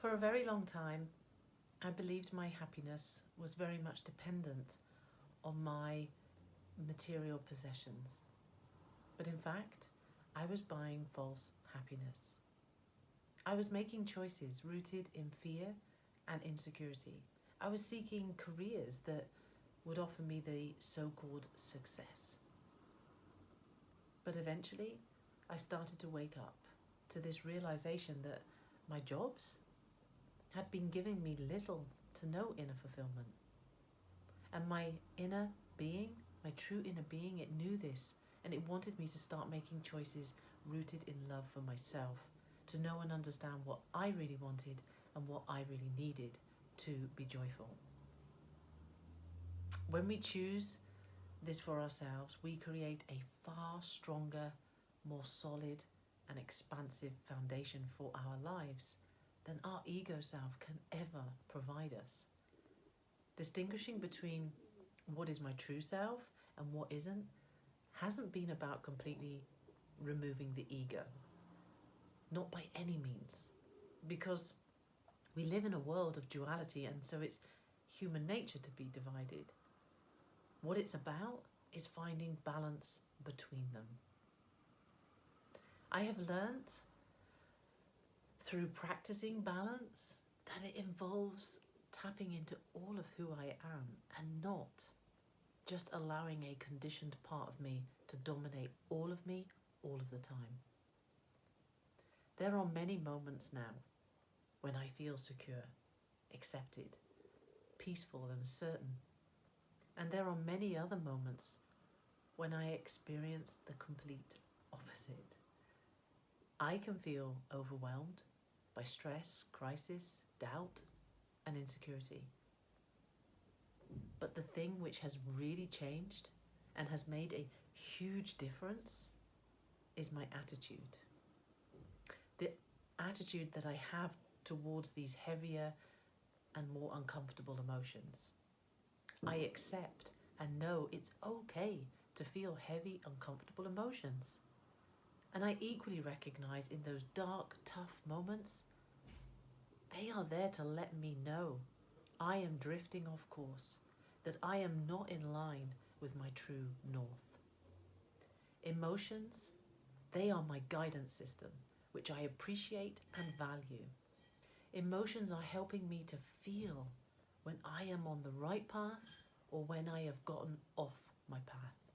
For a very long time, I believed my happiness was very much dependent on my material possessions. But in fact, I was buying false happiness. I was making choices rooted in fear and insecurity. I was seeking careers that would offer me the so-called success. But eventually, I started to wake up to this realization that my jobs had been giving me little to no inner fulfillment. And my inner being, my true inner being, it knew this, and it wanted me to start making choices rooted in love for myself, to know and understand what I really wanted and what I really needed to be joyful. When we choose this for ourselves, we create a far stronger, more solid and expansive foundation for our lives than our ego self can ever provide us. Distinguishing between what is my true self and what isn't hasn't been about completely removing the ego. Not by any means. Because we live in a world of duality, and so it's human nature to be divided. What it's about is finding balance between them. I have learnt through practicing balance that it involves tapping into all of who I am and not just allowing a conditioned part of me to dominate all of me all of the time. There are many moments now when I feel secure, accepted, peaceful and certain. And there are many other moments when I experience the complete opposite. I can feel overwhelmed by stress, crisis, doubt and insecurity. But the thing which has really changed and has made a huge difference is my attitude. The attitude that I have towards these heavier and more uncomfortable emotions. I accept and know it's okay to feel heavy, uncomfortable emotions. And I equally recognize in those dark, tough moments, they are there to let me know I am drifting off course, that I am not in line with my true north. Emotions, they are my guidance system, which I appreciate and value. Emotions are helping me to feel when I am on the right path or when I have gotten off my path.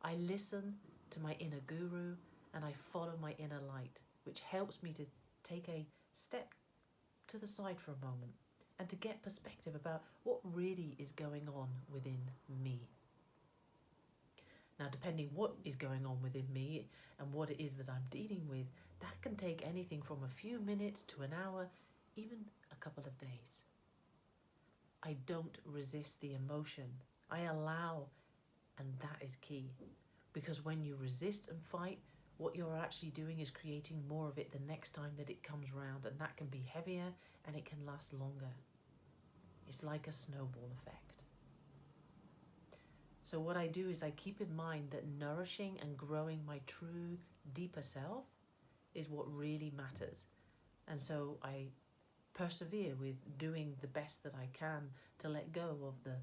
I listen to my inner guru and I follow my inner light, which helps me to take a step to the side for a moment and to get perspective about what really is going on within me. Now, depending what is going on within me and what it is that I'm dealing with, that can take anything from a few minutes to an hour, even a couple of days. I don't resist the emotion. I allow, and that is key. Because when you resist and fight, what you're actually doing is creating more of it the next time that it comes round, and that can be heavier and it can last longer. It's like a snowball effect. So what I do is I keep in mind that nourishing and growing my true, deeper self is what really matters. And so I persevere with doing the best that I can to let go of the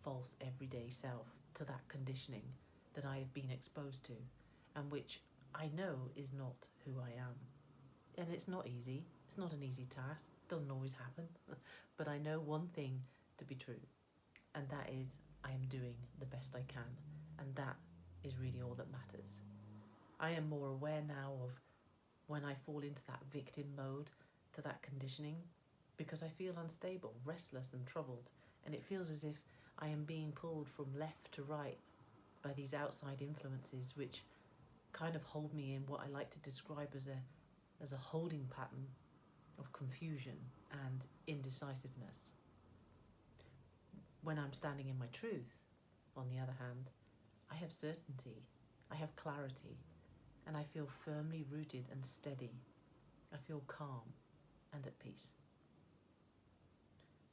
false everyday self, to that conditioning that I have been exposed to and which I know is not who I am. And it's not easy. It's not an easy task. It doesn't always happen. But I know one thing to be true, and that is I am doing the best I can, and that is really all that matters. I am more aware now of when I fall into that victim mode, to that conditioning, because I feel unstable, restless and troubled, and it feels as if I am being pulled from left to right by these outside influences which kind of hold me in what I like to describe as a holding pattern of confusion and indecisiveness. When I'm standing in my truth, on the other hand, I have certainty, I have clarity, and I feel firmly rooted and steady. I feel calm and at peace.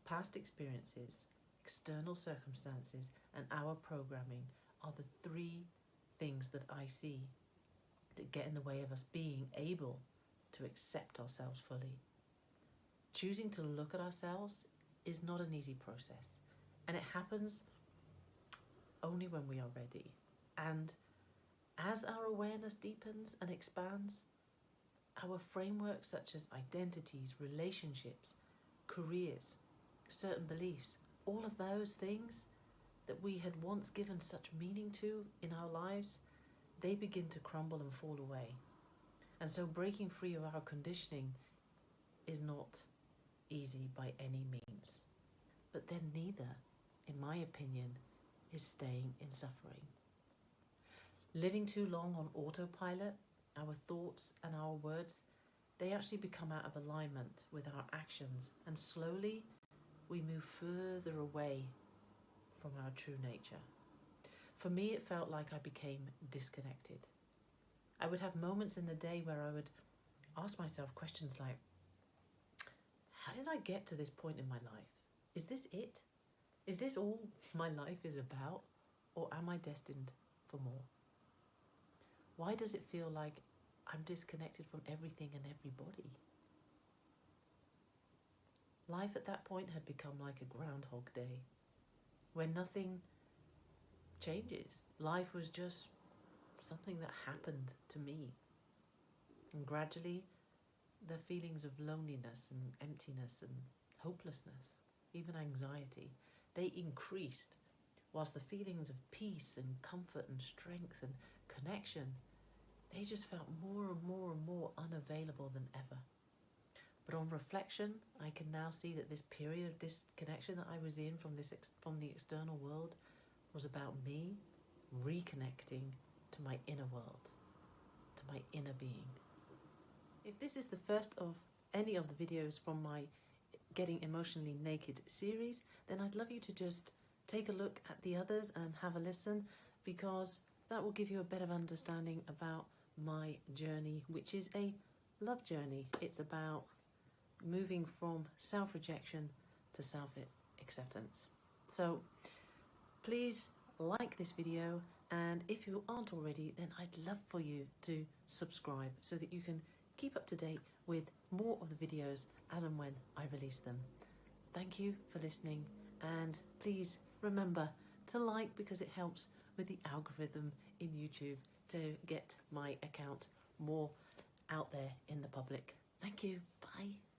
Past experiences, external circumstances, and our programming are the three things that I see that get in the way of us being able to accept ourselves fully. choosing to look at ourselves is not an easy process, and it happens only when we are ready. And as our awareness deepens and expands, our frameworks such as identities, relationships, careers, certain beliefs, all of those things that we had once given such meaning to in our lives, they begin to crumble and fall away. And so breaking free of our conditioning is not easy by any means. But then neither, in my opinion, is staying in suffering. Living too long on autopilot, our thoughts and our words, they actually become out of alignment with our actions, and slowly we move further away from our true nature. For me, it felt like I became disconnected. I would have moments in the day where I would ask myself questions like, how did I get to this point in my life? Is this it? Is this all my life is about? Or am I destined for more? Why does it feel like I'm disconnected from everything and everybody? Life at that point had become like a Groundhog Day, where nothing changes. Life was just something that happened to me. And gradually, the feelings of loneliness and emptiness and hopelessness, even anxiety, they increased, whilst the feelings of peace and comfort and strength and connection, they just felt more and more and more unavailable than ever. But on reflection, I can now see that this period of disconnection that I was in from the external world was about me reconnecting to my inner world, to my inner being. If this is the first of any of the videos from my Getting Emotionally Naked series, then I'd love you to just take a look at the others and have a listen, because that will give you a better understanding about my journey, which is a love journey. It's about moving from self-rejection to self-acceptance. So please like this video, and if you aren't already, then I'd love for you to subscribe so that you can keep up to date with more of the videos as and when I release them. Thank you for listening, and please remember to like, because it helps with the algorithm in YouTube to get my account more out there in the public. Thank you. Bye.